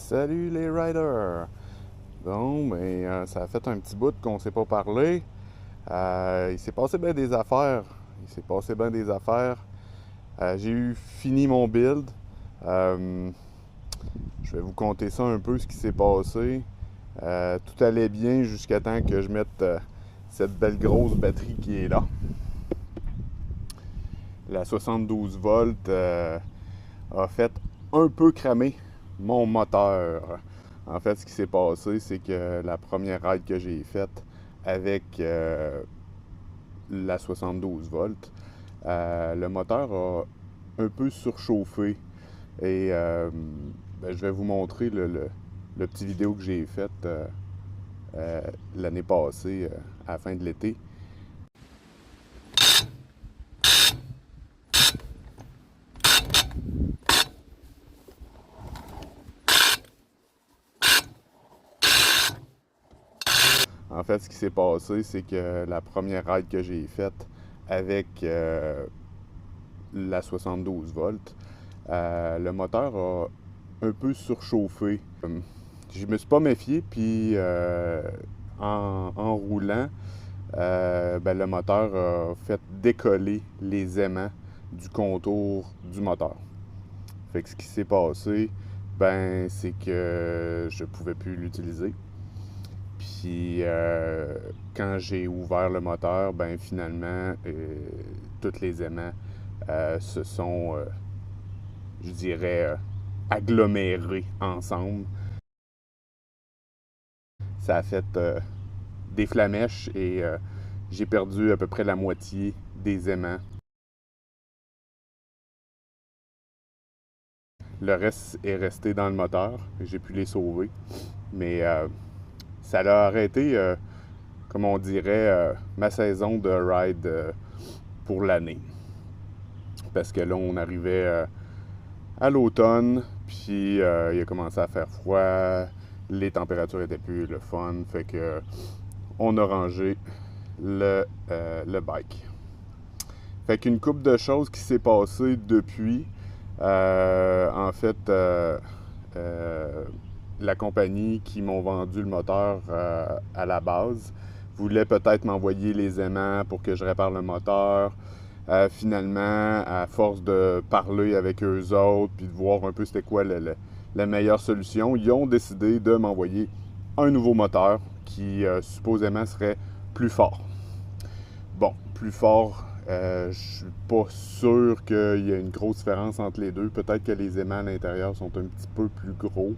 Salut les riders! Bon, ça a fait un petit bout qu'on s'est pas parlé. Il s'est passé bien des affaires. J'ai eu fini mon build. Euh, je vais vous conter ça un peu, ce qui s'est passé. Tout allait bien jusqu'à temps que je mette cette belle grosse batterie qui est là. La 72 volts a fait un peu cramer mon moteur. En fait, ce qui s'est passé, c'est que la première ride que j'ai faite avec la 72 volts, le moteur a un peu surchauffé. Et je vais vous montrer le petit vidéo que j'ai fait l'année passée, à la fin de l'été. En fait, ce qui s'est passé, c'est que la première ride que j'ai faite avec la 72 volts, le moteur a un peu surchauffé. Je me suis pas méfié, puis en roulant, le moteur a fait décoller les aimants du contour du moteur. Fait que ce qui s'est passé, c'est que je pouvais plus l'utiliser. Puis quand j'ai ouvert le moteur, finalement, tous les aimants se sont, je dirais, agglomérés ensemble. Ça a fait des flamèches et j'ai perdu à peu près la moitié des aimants. Le reste est resté dans le moteur. J'ai pu les sauver. Mais ça l'a arrêté, comme on dirait, ma saison de ride pour l'année. Parce que là, on arrivait à l'automne, puis il a commencé à faire froid, les températures étaient plus le fun, fait que on a rangé le bike. Fait qu'une couple de choses qui s'est passé depuis. En fait, la compagnie qui m'ont vendu le moteur à la base voulait peut-être m'envoyer les aimants pour que je répare le moteur. Finalement, à force de parler avec eux autres puis de voir un peu c'était quoi la meilleure solution, ils ont décidé de m'envoyer un nouveau moteur qui supposément serait plus fort. Bon, plus fort, je suis pas sûr qu'il y ait une grosse différence entre les deux. Peut-être que les aimants à l'intérieur sont un petit peu plus gros.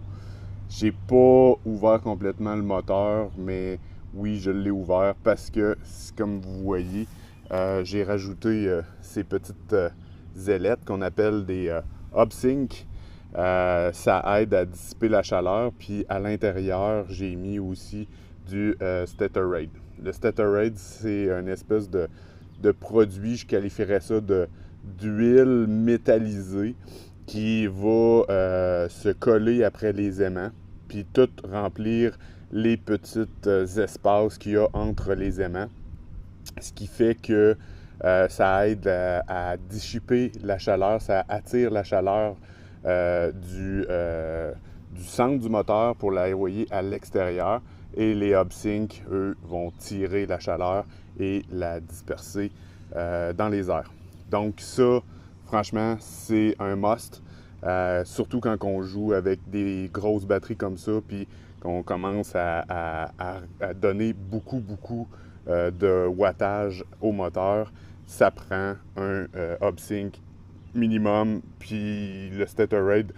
J'ai pas ouvert complètement le moteur, mais oui, je l'ai ouvert parce que, comme vous voyez, j'ai rajouté ces petites ailettes qu'on appelle des hub-sync. Ça aide à dissiper la chaleur. Puis à l'intérieur, j'ai mis aussi du Statorade. Le Statorade, c'est une espèce de produit, je qualifierais ça d'huile métallisée qui va se coller après les aimants, puis tout remplir les petits espaces qu'il y a entre les aimants. Ce qui fait que ça aide à dissiper la chaleur, ça attire la chaleur du centre du moteur pour la envoyer à l'extérieur. Et les hub-sync, eux, vont tirer la chaleur et la disperser dans les airs. Donc ça, franchement, c'est un must. Surtout quand on joue avec des grosses batteries comme ça, puis qu'on commence à donner beaucoup de wattage au moteur, ça prend un hub-sync minimum, puis le Statorade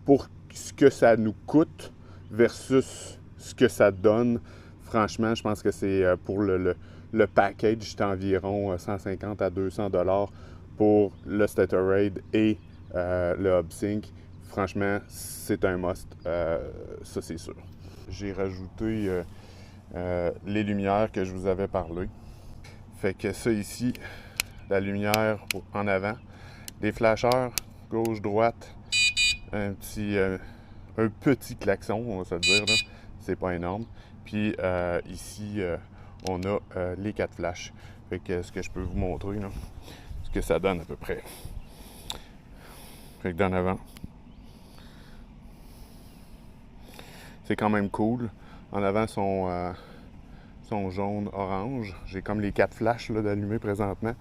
pour ce que ça nous coûte versus ce que ça donne. Franchement, je pense que c'est pour le package, c'est environ 150 à 200 $ pour le Statorade et le hub-sync. Franchement, c'est un must, ça c'est sûr. J'ai rajouté les lumières que je vous avais parlé. Fait que ça ici, la lumière en avant, des flasheurs, gauche-droite, un petit klaxon, on va se le dire, là. C'est pas énorme. Puis ici, on a les 4 flashs. Fait que ce que je peux vous montrer, là, ce que ça donne à peu près. Fait que d'en avant, c'est quand même cool. En avant, sont jaune-orange. J'ai comme les 4 flashs là, d'allumés présentement.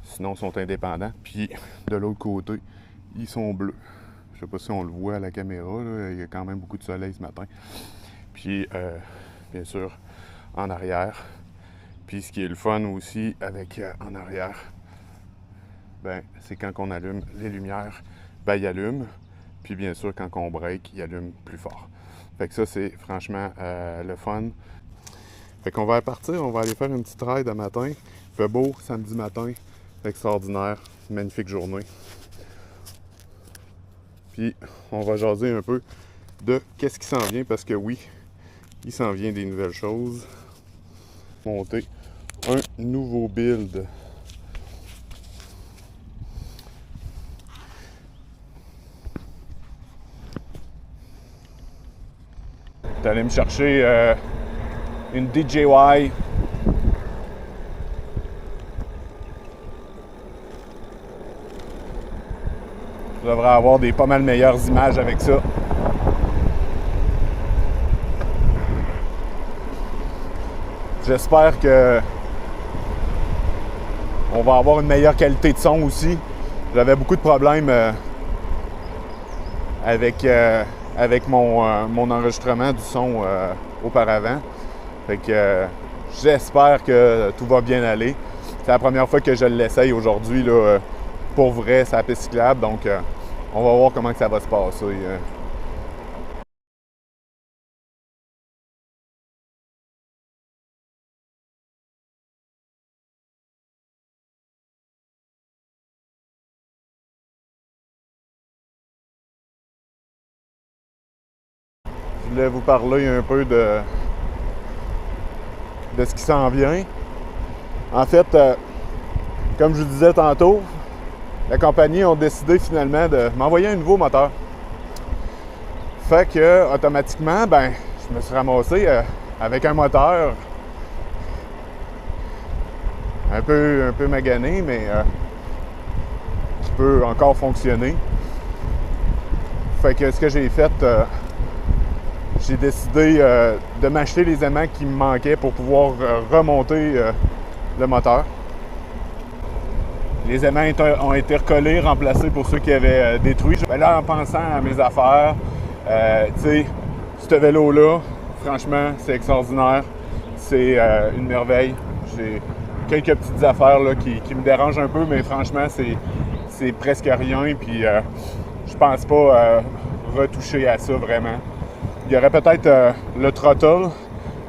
Sinon, ils sont indépendants. Puis, de l'autre côté, ils sont bleus. Je sais pas si on le voit à la caméra, là. Il y a quand même beaucoup de soleil ce matin. Puis, bien sûr, en arrière. Puis, ce qui est le fun aussi avec en arrière, ben, c'est quand on allume les lumières, ben, il allume. Puis, bien sûr, quand on break, il allume plus fort. Fait que ça, c'est franchement le fun. Fait qu'on va partir, on va aller faire une petite ride à matin. Il fait beau samedi matin, extraordinaire, magnifique journée. Puis on va jaser un peu de qu'est-ce qui s'en vient, parce que oui, il s'en vient des nouvelles choses. Monter un nouveau build. T'es allé me chercher une DJI. Je devrais avoir des pas mal meilleures images avec ça. J'espère que on va avoir une meilleure qualité de son aussi. J'avais beaucoup de problèmes avec mon enregistrement du son auparavant. Fait que j'espère que tout va bien aller. C'est la première fois que je l'essaye aujourd'hui, là, pour vrai, c'est la piste cyclable. Donc, on va voir comment que ça va se passer. Je voulais vous parler un peu de ce qui s'en vient. En fait, comme je vous disais tantôt, la compagnie a décidé finalement de m'envoyer un nouveau moteur. Fait que, automatiquement, ben, je me suis ramassé avec un moteur un peu magané, mais qui peut encore fonctionner. Fait que ce que j'ai fait, j'ai décidé de m'acheter les aimants qui me manquaient pour pouvoir remonter le moteur. Les aimants ont été recollés, remplacés pour ceux qui avaient détruit. Là, en pensant à mes affaires, tu sais, ce vélo-là, franchement, c'est extraordinaire. C'est une merveille. J'ai quelques petites affaires là, qui me dérangent un peu, mais franchement, c'est presque rien. Puis, je pense pas retoucher à ça vraiment. Il y aurait peut-être le throttle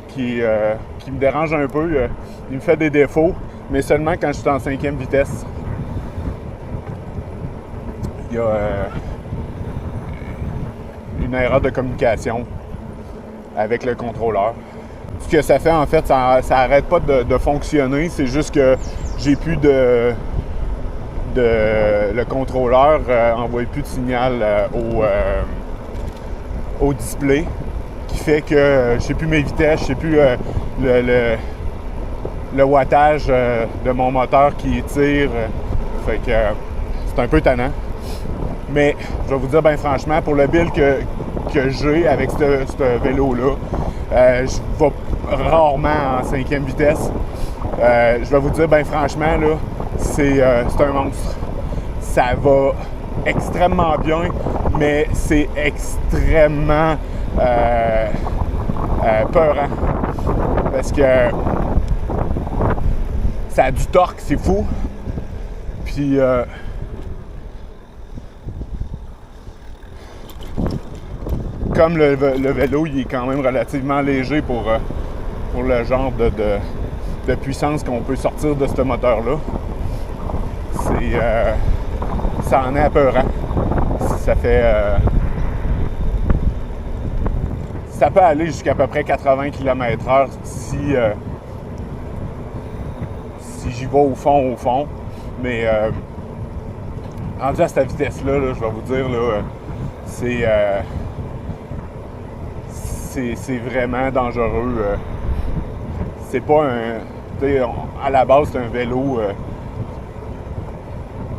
qui me dérange un peu. Il me fait des défauts, mais seulement quand je suis en 5e vitesse. Il y a une erreur de communication avec le contrôleur. Ce que ça fait, en fait, ça n'arrête pas de fonctionner. C'est juste que j'ai plus le contrôleur envoie plus de signal au display, qui fait que je sais plus mes vitesses, je sais plus le wattage de mon moteur qui tire. Fait que c'est un peu tannant. Mais je vais vous dire, ben franchement, pour le build que j'ai avec ce vélo-là, je vais rarement en 5e vitesse. Je vais vous dire, ben franchement, là, c'est un monstre. Ça va extrêmement bien, mais c'est extrêmement peurant. Parce que ça a du torque, c'est fou. Puis comme le vélo, il est quand même relativement léger pour le genre de puissance qu'on peut sortir de ce moteur-là. Ça en est apeurant. Ça fait... ça peut aller jusqu'à peu près 80 km/h si j'y vais au fond. Mais rendu à cette vitesse-là, là, je vais vous dire, là, c'est vraiment dangereux. C'est pas un... à la base, c'est un vélo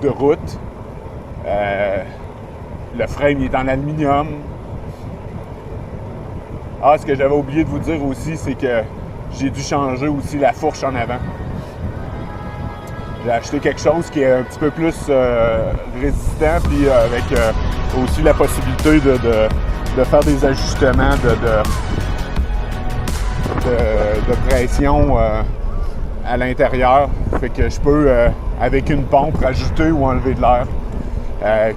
de route. Le frame il est en aluminium. Ah, ce que j'avais oublié de vous dire aussi, c'est que j'ai dû changer aussi la fourche en avant. J'ai acheté quelque chose qui est un petit peu plus résistant, puis avec aussi la possibilité de faire des ajustements de pression à l'intérieur. Fait que je peux, avec une pompe, rajouter ou enlever de l'air.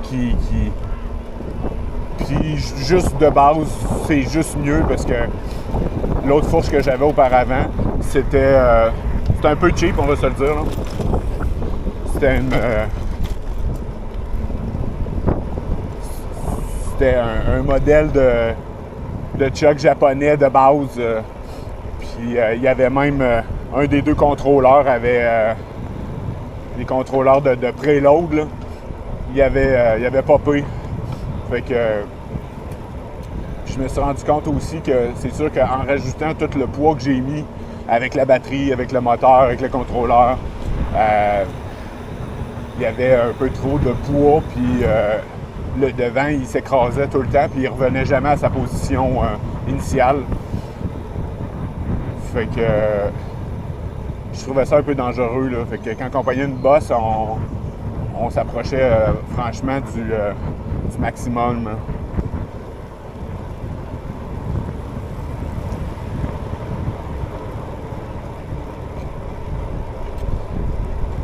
Puis juste de base, c'est juste mieux parce que l'autre fourche que j'avais auparavant, c'était un peu cheap, on va se le dire. Là. C'était un modèle de chuck japonais de base. Puis il y avait même un des deux contrôleurs avait des contrôleurs de préload. Là. Il avait popé. Fait que je me suis rendu compte aussi que c'est sûr qu'en rajoutant tout le poids que j'ai mis avec la batterie, avec le moteur, avec le contrôleur, il y avait un peu trop de poids, puis le devant, il s'écrasait tout le temps, puis il revenait jamais à sa position initiale. Fait que je trouvais ça un peu dangereux, là. Fait que quand on pognait une bosse, on s'approchait franchement du maximum.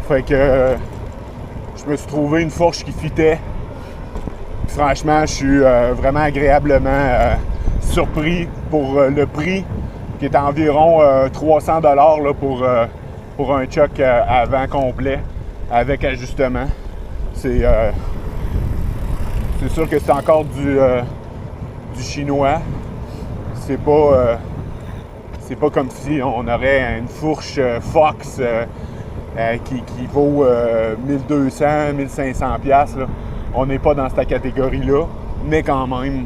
Fait que je me suis trouvé une fourche qui fitait. Franchement, je suis vraiment agréablement surpris pour le prix, qui est environ 300$ là, pour un chuck à vent complet, avec ajustement. C'est sûr que c'est encore du chinois. C'est pas comme si on aurait une fourche Fox qui vaut 1200, 1500$. Là. On n'est pas dans cette catégorie-là, mais quand même,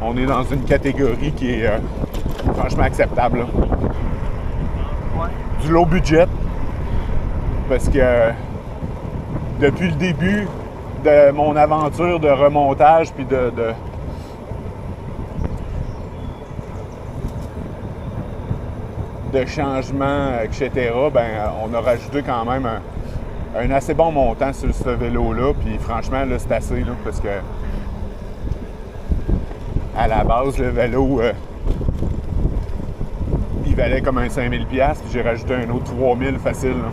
on est dans une catégorie qui est franchement acceptable. Là. Du low budget, parce que depuis le début de mon aventure de remontage puis de changement, etc., ben, on a rajouté quand même un assez bon montant sur ce vélo-là. Puis franchement, là, c'est assez, là, parce que à la base, le vélo, il valait comme un 5000$, puis j'ai rajouté un autre 3000$ facile. Là.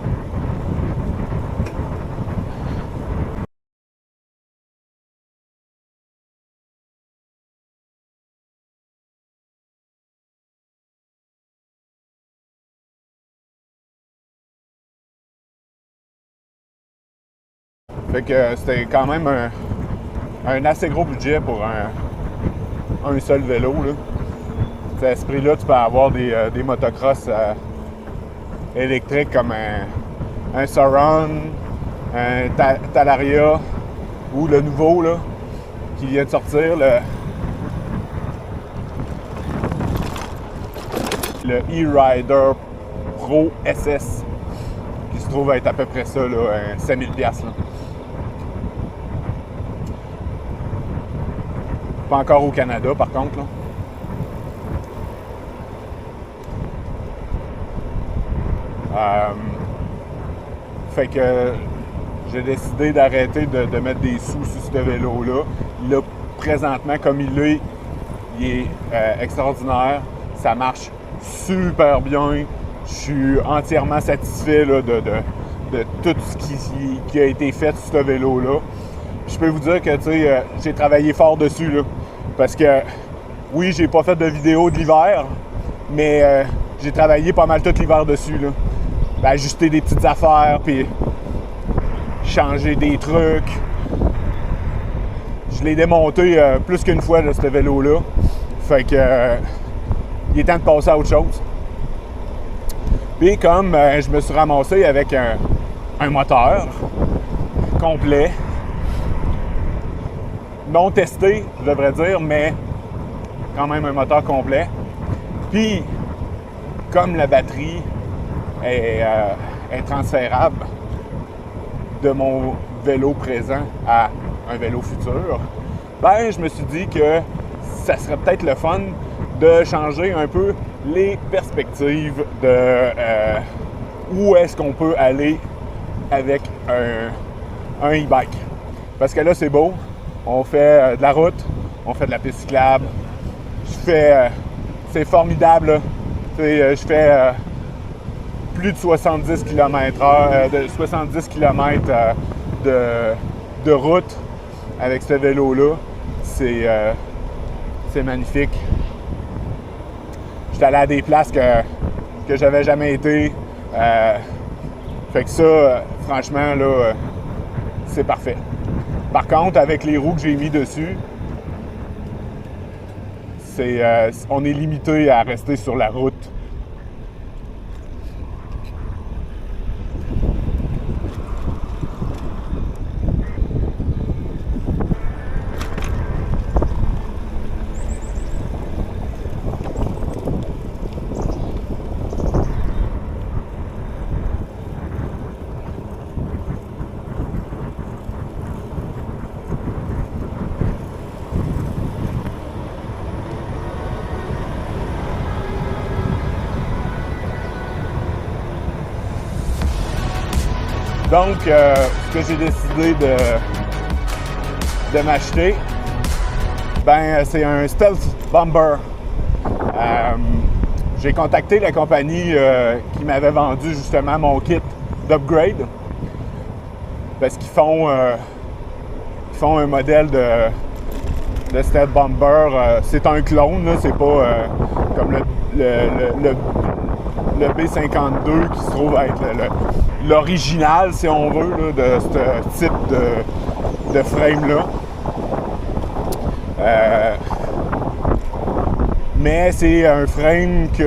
Fait que c'était quand même un assez gros budget pour un seul vélo. Là. À ce prix-là, tu peux avoir des motocross électriques comme un Surround, un Talaria ou le nouveau là, qui vient de sortir, le E-Rider Pro SS, qui se trouve être à peu près ça, là, 5000$. Là. Pas encore au Canada, par contre. Là. Fait que j'ai décidé d'arrêter de mettre des sous sur ce vélo-là. Là, présentement, comme il est extraordinaire. Ça marche super bien. Je suis entièrement satisfait là, de tout ce qui a été fait sur ce vélo-là. Je peux vous dire que j'ai travaillé fort dessus. Là, parce que, oui, j'ai pas fait de vidéo de l'hiver, mais j'ai travaillé pas mal tout l'hiver dessus. Là. Ajuster des petites affaires, puis changer des trucs. Je l'ai démonté plus qu'une fois, là, ce vélo-là. Fait que il est temps de passer à autre chose. Puis comme je me suis ramassé avec un moteur complet, non testé, je devrais dire, mais quand même un moteur complet. Puis, comme la batterie est transférable de mon vélo présent à un vélo futur, ben je me suis dit que ça serait peut-être le fun de changer un peu les perspectives de où est-ce qu'on peut aller avec un e-bike. Parce que là, c'est beau, on fait de la route, on fait de la piste cyclable, c'est formidable, là. Je fais plus de 70 km/h, de 70 km de route avec ce vélo-là. C'est magnifique. J'étais allé à des places que j'avais jamais été. Fait que ça, franchement, là, c'est parfait. Par contre, avec les roues que j'ai mis dessus, on est limité à rester sur la route. Donc, ce que j'ai décidé de m'acheter, c'est un Stealth Bomber. J'ai contacté la compagnie qui m'avait vendu justement mon kit d'upgrade parce qu'ils font un modèle de Stealth Bomber. C'est un clone, là, c'est pas comme le B52 qui se trouve être l'original, si on veut, là, de ce type de frame-là. Mais c'est un frame qui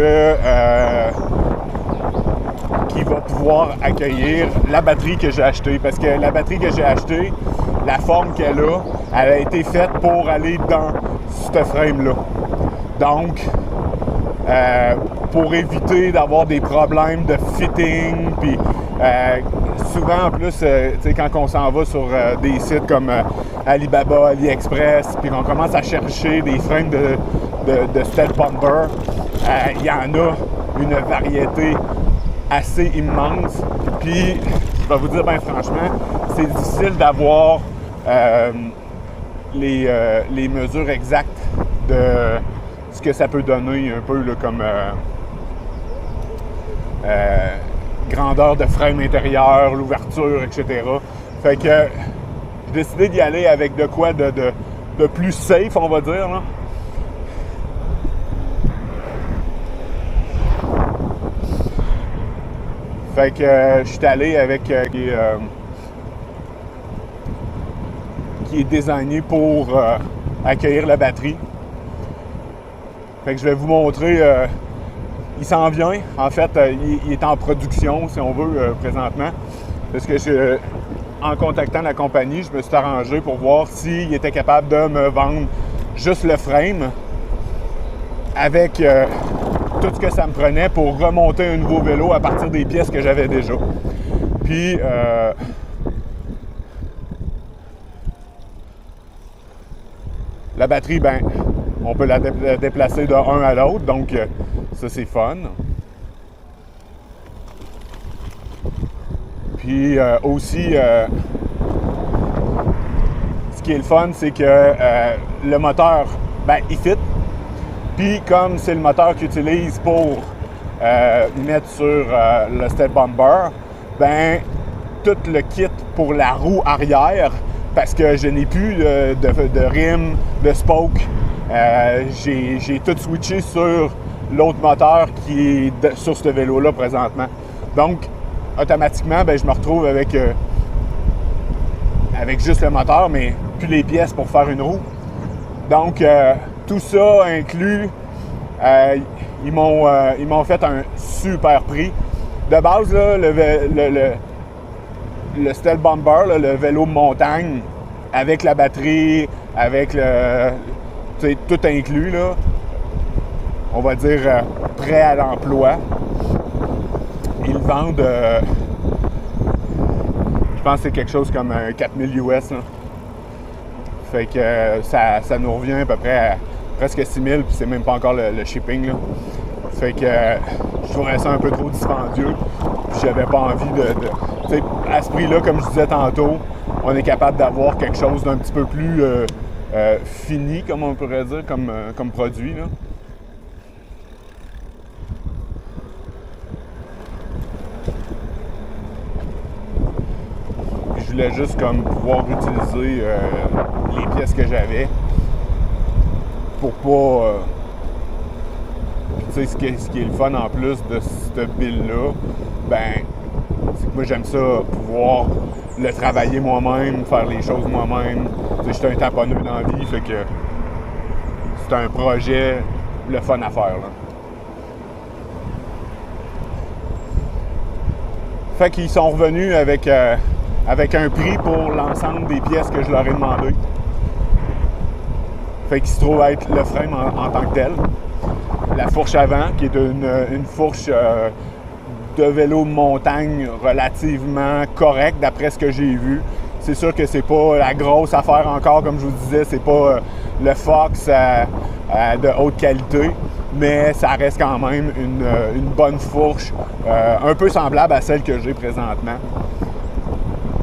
va pouvoir accueillir la batterie que j'ai achetée. Parce que la batterie que j'ai achetée, la forme qu'elle a, elle a été faite pour aller dans ce frame-là. Donc, pour éviter d'avoir des problèmes de fitting, puis souvent en plus, quand on s'en va sur des sites comme Alibaba, AliExpress, puis qu'on commence à chercher des frames de Stealth Bomber, il y en a une variété assez immense. Puis, je vais vous dire, franchement, c'est difficile d'avoir les mesures exactes de ce que ça peut donner, un peu là, comme grandeur de frame intérieur, l'ouverture, etc. Fait que j'ai décidé d'y aller avec de quoi de plus safe, on va dire, là. Fait que je suis allé avec qui est designé pour accueillir la batterie. Fait que je vais vous montrer. Il s'en vient. En fait, il est en production, si on veut, présentement. Parce que en contactant la compagnie, je me suis arrangé pour voir s'il était capable de me vendre juste le frame avec tout ce que ça me prenait pour remonter un nouveau vélo à partir des pièces que j'avais déjà. Puis, la batterie, on peut la déplacer d'un à l'autre, donc ça, c'est fun. Puis aussi, ce qui est le fun, c'est que le moteur, il fit. Puis comme c'est le moteur qu'ils utilisent pour mettre sur le Stealth Bomber, tout le kit pour la roue arrière, parce que je n'ai plus de rim, de spoke, j'ai tout switché sur l'autre moteur qui est sur ce vélo-là présentement. Donc, automatiquement, je me retrouve avec juste le moteur, mais plus les pièces pour faire une roue. Donc, tout ça inclus, ils m'ont fait un super prix. De base, là, le Stealth Bomber, là, le vélo de montagne, avec la batterie, avec tout inclus, là, on va dire prêt à l'emploi. Ils vendent, je pense que c'est quelque chose comme 4000 US. Là. Fait que ça nous revient à peu près presque 6 000, puis c'est même pas encore le shipping, là. Fait que je trouvais ça un peu trop dispendieux, puis j'avais pas envie tu sais, à ce prix-là, comme je disais tantôt, on est capable d'avoir quelque chose d'un petit peu plus fini, comme on pourrait dire, comme produit, là. Je voulais juste comme pouvoir utiliser les pièces que j'avais pour pas... tu sais, ce qui est le fun en plus de cette build-là, ben, c'est que moi j'aime ça, pouvoir le travailler moi-même, faire les choses moi-même. Tu sais, j'étais un taponneux dans la vie, fait que c'est un projet le fun à faire, là. Fait qu'ils sont revenus avec un prix pour l'ensemble des pièces que je leur ai demandé. Fait qu'il se trouve être le frame en tant que tel. La fourche avant, qui est une fourche de vélo de montagne relativement correcte d'après ce que j'ai vu. C'est sûr que c'est pas la grosse affaire encore, comme je vous disais, c'est pas le Fox de haute qualité, mais ça reste quand même une bonne fourche, un peu semblable à celle que j'ai présentement,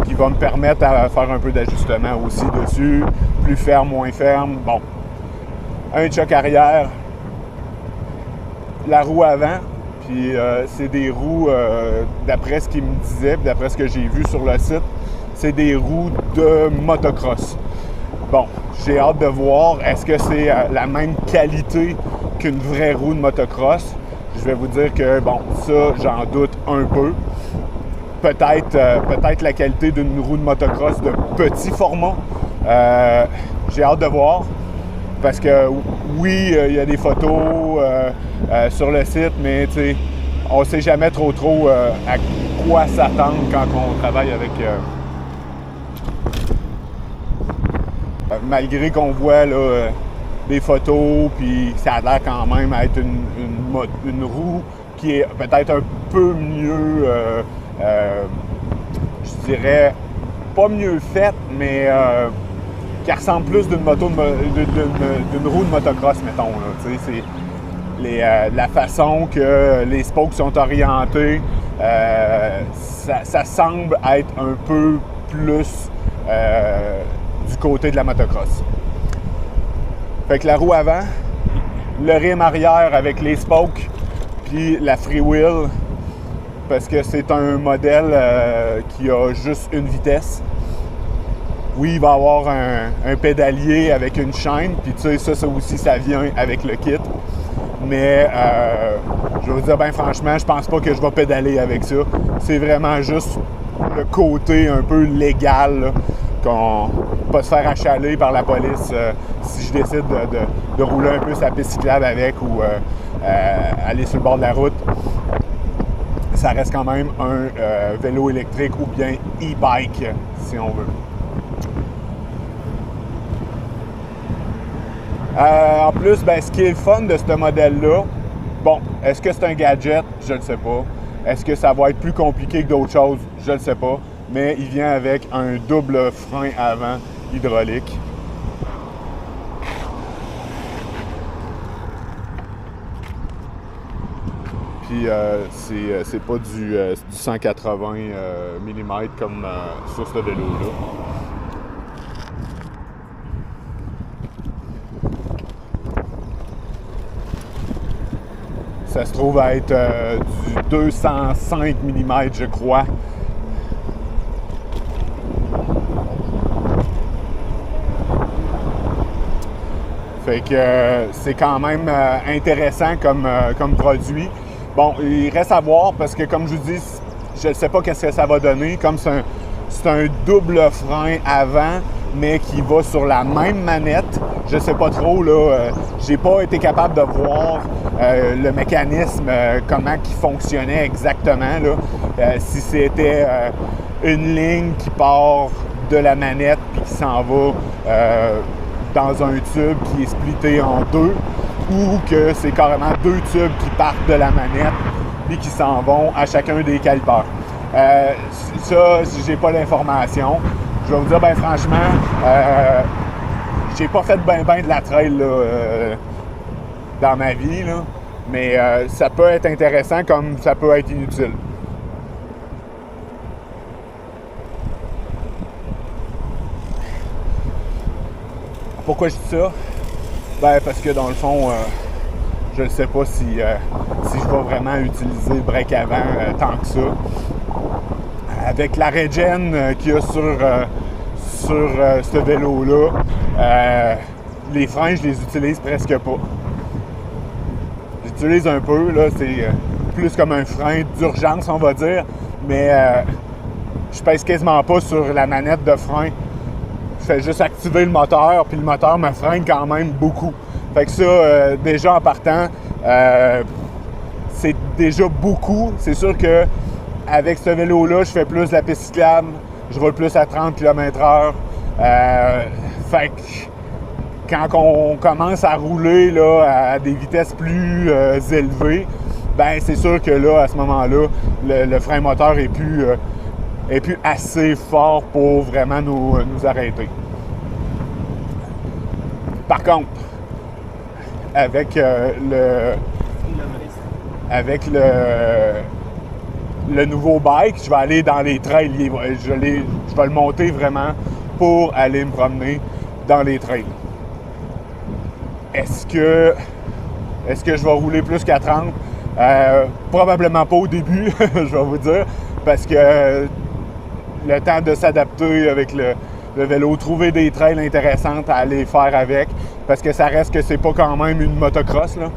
qui va me permettre de faire un peu d'ajustement aussi dessus, plus ferme, moins ferme. Bon, un choc arrière, la roue avant, puis c'est des roues, d'après ce qu'il me disait, d'après ce que j'ai vu sur le site, c'est des roues de motocross. Bon, j'ai hâte de voir, est-ce que c'est la même qualité qu'une vraie roue de motocross? Je vais vous dire que, bon, ça, j'en doute un peu. Peut-être la qualité d'une roue de motocross de petit format. J'ai hâte de voir. Parce que oui, il y a des photos sur le site, mais tu sais, on ne sait jamais trop à quoi s'attendre quand on travaille avec... malgré qu'on voit là, des photos, puis ça a l'air quand même être une roue qui est peut-être un peu mieux, je dirais, pas mieux faite, mais... qui ressemble plus d'une roue de motocross, mettons. Là, c'est la façon que les spokes sont orientés, ça semble être un peu plus du côté de la motocross. Fait que la roue avant, le rim arrière avec les spokes, puis la freewheel, parce que c'est un modèle qui a juste une vitesse. Oui, il va y avoir un pédalier avec une chaîne, puis tu sais, ça aussi, ça vient avec le kit. Mais je vais vous dire, ben franchement, je pense pas que je vais pédaler avec ça. C'est vraiment juste le côté un peu légal, là, qu'on pas se faire achaler par la police si je décide de rouler un peu sa piste cyclable avec ou aller sur le bord de la route. Ça reste quand même un vélo électrique ou bien e-bike, si on veut. En plus, ben, ce qui est le fun de ce modèle-là, bon, est-ce que c'est un gadget? Je ne sais pas. Est-ce que ça va être plus compliqué que d'autres choses? Je ne sais pas. Mais il vient avec un double frein avant hydraulique. Puis c'est pas du 180 mm comme sur ce vélo-là. Ça se trouve à être du 205 mm, je crois. Fait que c'est quand même intéressant comme produit. Bon, il reste à voir parce que, comme je vous dis, je ne sais pas qu'est-ce que ça va donner. Comme c'est un double frein avant, mais qui va sur la même manette. Je sais pas trop, là. J'ai pas été capable de voir le mécanisme, comment il fonctionnait exactement, là. Si c'était une ligne qui part de la manette puis qui s'en va dans un tube qui est splitté en deux, ou que c'est carrément deux tubes qui partent de la manette et qui s'en vont à chacun des calipers. Ça, j'ai pas l'information. Je vais vous dire, ben franchement, j'ai pas fait ben de la trail là, dans ma vie, là, mais ça peut être intéressant comme ça peut être inutile. Pourquoi je dis ça? Ben parce que dans le fond, je ne sais pas si je vais vraiment utiliser le break avant tant que ça. Avec la regen qu'il y a sur ce vélo-là, les freins, je les utilise presque pas. J'utilise un peu, là, c'est plus comme un frein d'urgence, on va dire, mais je pèse quasiment pas sur la manette de frein. Je fais juste activer le moteur, puis le moteur me freine quand même beaucoup. Fait que ça, déjà en partant, c'est déjà beaucoup. C'est sûr que avec ce vélo-là, je fais plus de la piste cyclable, je roule plus à 30 km/h. Fait que quand on commence à rouler là, à des vitesses plus élevées, ben c'est sûr que là, à ce moment-là, le frein moteur est plus assez fort pour vraiment nous arrêter. Par contre, avec le nouveau bike, je vais aller dans les trails. Je vais le monter vraiment pour aller me promener dans les trails. Est-ce que je vais rouler plus qu'à 30? Probablement pas au début, je vais vous dire, parce que le temps de s'adapter avec le vélo, trouver des trails intéressantes à aller faire avec, parce que ça reste que c'est pas quand même une motocross, là.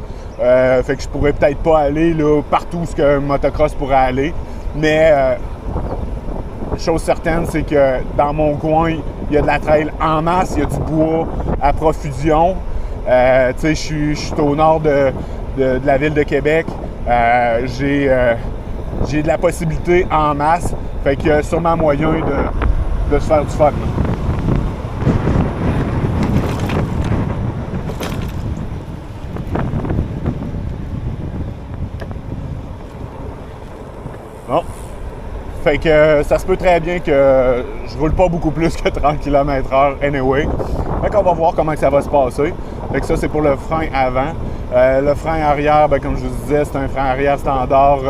Fait que je pourrais peut-être pas aller là, partout où un motocross pourrait aller, mais chose certaine, c'est que dans mon coin, il y a de la trail en masse, il y a du bois à profusion. Tu sais, je suis au nord de la ville de Québec. J'ai de la possibilité en masse. Fait qu'il y a sûrement moyen de se faire du fun. Bon. Fait que ça se peut très bien que je roule pas beaucoup plus que 30 km/h anyway. Fait qu'on va voir comment ça va se passer. Fait que ça, c'est pour le frein avant. Le frein arrière, ben, comme je vous disais, c'est un frein arrière standard,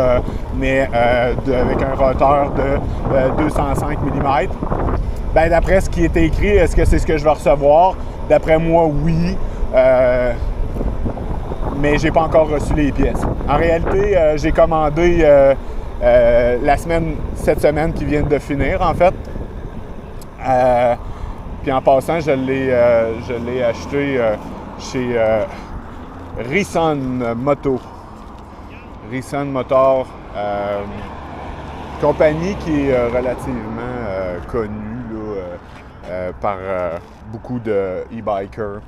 mais avec un rotor de 205 mm. Ben, d'après ce qui est écrit, est-ce que c'est ce que je vais recevoir? D'après moi, oui. Mais j'ai pas encore reçu les pièces. En réalité, j'ai commandé cette semaine qui vient de finir, en fait. Puis en passant, je l'ai acheté chez Risson Moto. Risson Motor, compagnie qui est relativement connue là, par beaucoup de e-bikers.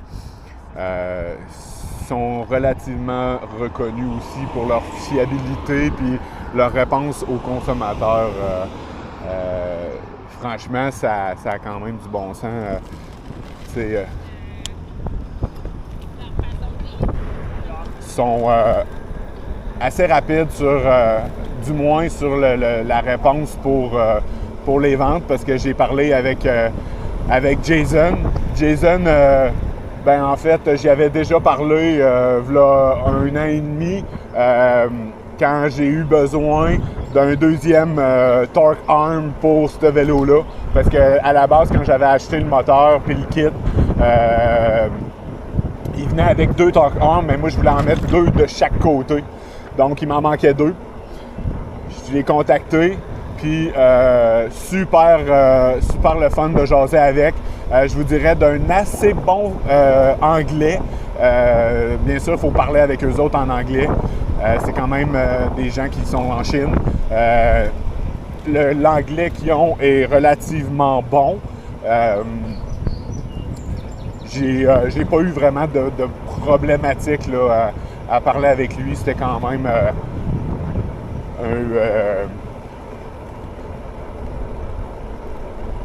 Sont relativement reconnus aussi pour leur fiabilité puis leur réponse aux consommateurs. Franchement, ça a quand même du bon sens. Sont assez rapides du moins sur la réponse pour les ventes, parce que j'ai parlé avec Jason. Jason, ben en fait, j'y avais déjà parlé v'là 1 an et demi, quand j'ai eu besoin d'un deuxième torque arm pour ce vélo-là. Parce qu'à la base, quand j'avais acheté le moteur puis le kit, il venait avec 2 torque arms, mais moi je voulais en mettre 2 de chaque côté. Donc il m'en manquait 2. Je l'ai contacté, puis super le fun de jaser avec. Je vous dirais d'un assez bon anglais. Bien sûr, il faut parler avec eux autres en anglais. C'est quand même des gens qui sont en Chine. L'anglais qu'ils ont est relativement bon. J'ai pas eu vraiment de problématique là, à parler avec lui. C'était quand même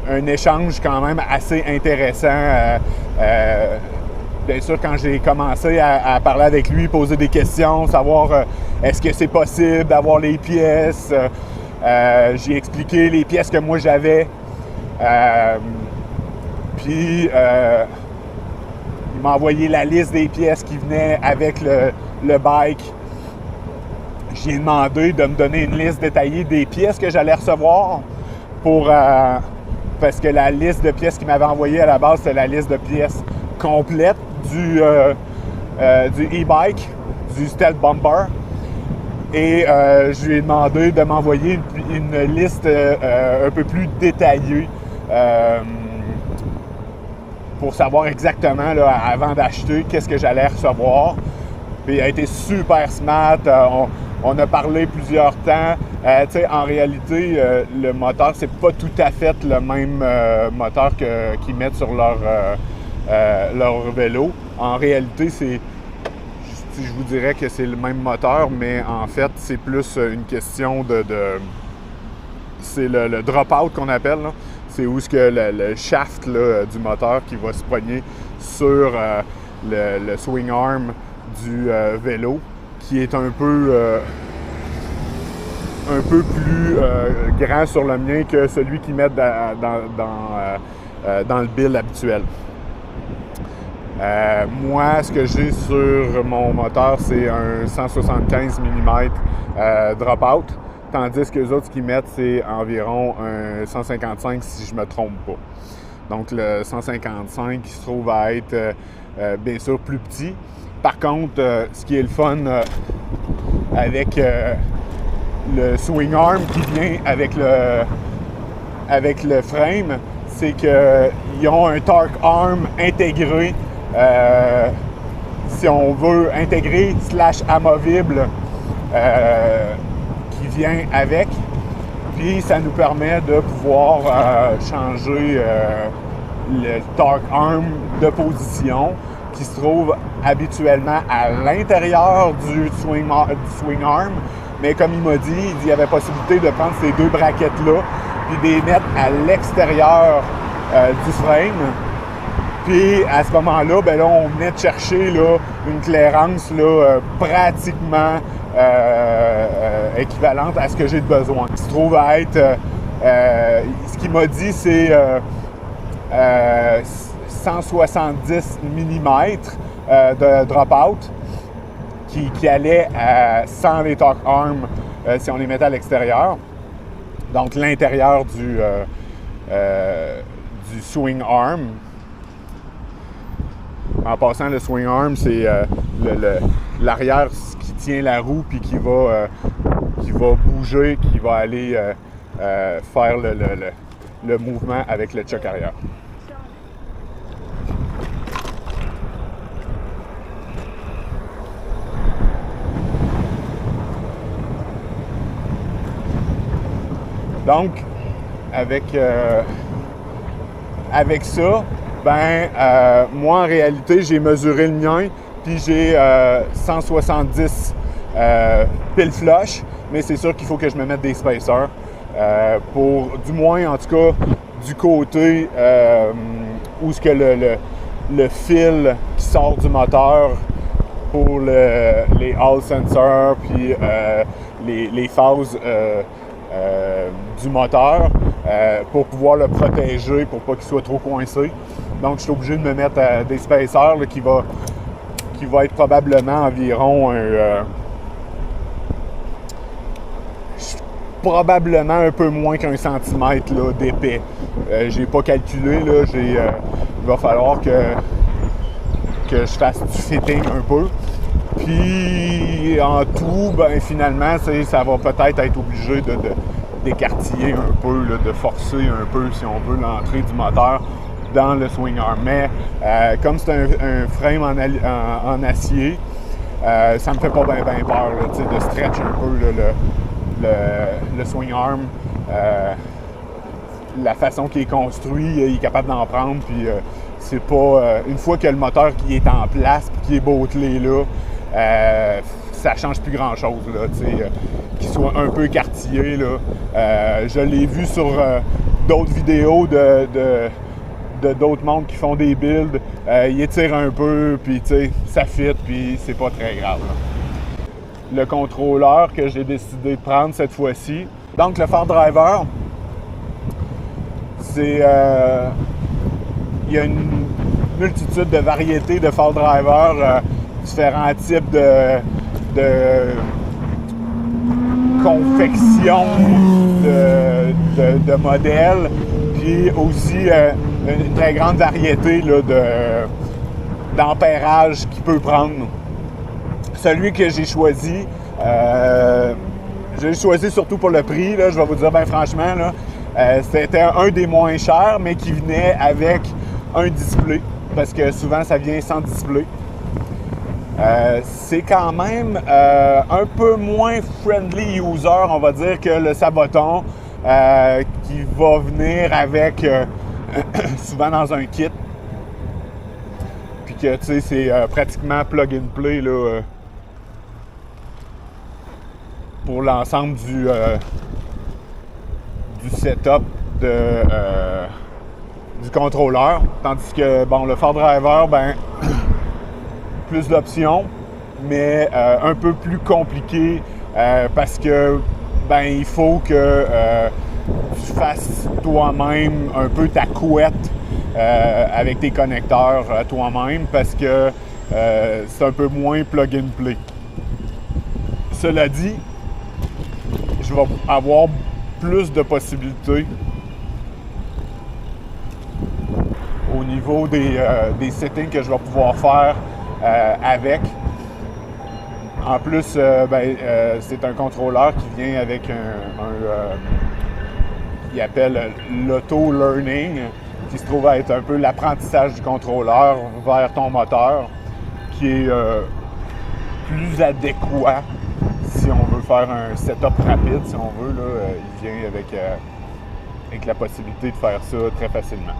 un échange quand même assez intéressant. Bien sûr, quand j'ai commencé à parler avec lui, poser des questions, savoir est-ce que c'est possible d'avoir les pièces, j'ai expliqué les pièces que moi j'avais. Puis m'a envoyé la liste des pièces qui venaient avec le bike. J'ai demandé de me donner une liste détaillée des pièces que j'allais recevoir parce que la liste de pièces qu'il m'avait envoyée à la base, c'était la liste de pièces complète du e-bike, du Stealth Bomber. Et je lui ai demandé de m'envoyer une liste un peu plus détaillée pour savoir exactement, là, avant d'acheter, qu'est-ce que j'allais recevoir. Puis il a été super smart. On a parlé plusieurs temps. En réalité, le moteur, c'est pas tout à fait le même moteur qu'ils mettent sur leur vélo. En réalité, je vous dirais que c'est le même moteur, mais en fait, c'est plus une question c'est le drop-out qu'on appelle, là. C'est où est-ce que le shaft là, du moteur qui va se pogner sur le swing arm du vélo, qui est un peu plus grand sur le mien que celui qu'ils mettent dans le build habituel. Moi, ce que j'ai sur mon moteur, c'est un 175 mm drop-out, tandis que les autres, ce qu'ils mettent, c'est environ un 155 si je ne me trompe pas. Donc, le 155 qui se trouve à être, bien sûr, plus petit. Par contre, ce qui est le fun avec le swing arm qui vient avec le frame, c'est qu'ils ont un torque arm intégré, si on veut, intégré / amovible qui vient avec. Puis ça nous permet de pouvoir changer le torque arm de position qui se trouve habituellement à l'intérieur du swing arm. Mais comme il m'a dit, il y avait possibilité de prendre ces deux braquettes-là puis de les mettre à l'extérieur du frame. Puis à ce moment-là, ben là, on venait de chercher là, une clairance là, pratiquement équivalente à ce que j'ai de besoin. Ce qui se trouve à être, ce qu'il m'a dit, c'est 170 mm de drop-out qui allait sans les torque arms si on les mettait à l'extérieur. Donc l'intérieur du swing arm. En passant, le swing arm, c'est l'arrière qui tient la roue puis qui va bouger, qui va aller faire le mouvement avec le choc arrière. Donc, avec ça, moi, en réalité, j'ai mesuré le mien, puis j'ai 170 pile flush, mais c'est sûr qu'il faut que je me mette des spacers pour, du moins, en tout cas, du côté où est-ce que le fil qui sort du moteur pour les hall sensors, puis les phases du moteur pour pouvoir le protéger, pour pas qu'il soit trop coincé. Donc, je suis obligé de me mettre des spacers là, qui va être probablement environ probablement un peu moins qu'un centimètre là, d'épais. J'ai pas calculé, là, il va falloir que je fasse du fitting un peu. Puis en tout, finalement, ça va peut-être être obligé d'écartiller un peu, là, de forcer un peu, si on veut, l'entrée du moteur dans le swing arm. Mais comme c'est un frame en acier, ça me fait pas bien peur là, de stretch un peu là, le swing arm. La façon qu'il est construit, il est capable d'en prendre. Puis c'est pas... une fois que le moteur qui est en place et qui est bottelé là, ça change plus grand-chose, là, qu'il soit un peu écartillé, là. Je l'ai vu sur d'autres vidéos de d'autres mondes qui font des builds. Ils étirent un peu, puis ça fit, puis c'est pas très grave, là. Le contrôleur que j'ai décidé de prendre cette fois-ci. Donc, le phare driver, c'est... il y a une multitude de variétés de fall driver, différents types de confection de modèles, puis aussi une très grande variété là, d'ampérage qu'il peut prendre. Celui que j'ai choisi, je l'ai choisi surtout pour le prix, là, je vais vous dire bien franchement, là, c'était un des moins chers, mais qui venait avec un display, parce que souvent ça vient sans display. C'est quand même un peu moins friendly user, on va dire, que le Sabaton, qui va venir avec souvent dans un kit. Puis que, tu sais, c'est pratiquement plug and play là, pour l'ensemble du setup du contrôleur. Tandis que, bon, le Fall Driver, ben plus d'options, mais un peu plus compliqué parce que ben il faut que tu fasses toi-même un peu ta couette avec tes connecteurs toi-même parce que c'est un peu moins plug and play. Cela dit, je vais avoir plus de possibilités au niveau des settings que je vais pouvoir faire avec. En plus, c'est un contrôleur qui vient avec qu'il appelle l'auto-learning, qui se trouve à être un peu l'apprentissage du contrôleur vers ton moteur, qui est plus adéquat si on veut faire un setup rapide, si on veut. Là, il vient avec la possibilité de faire ça très facilement.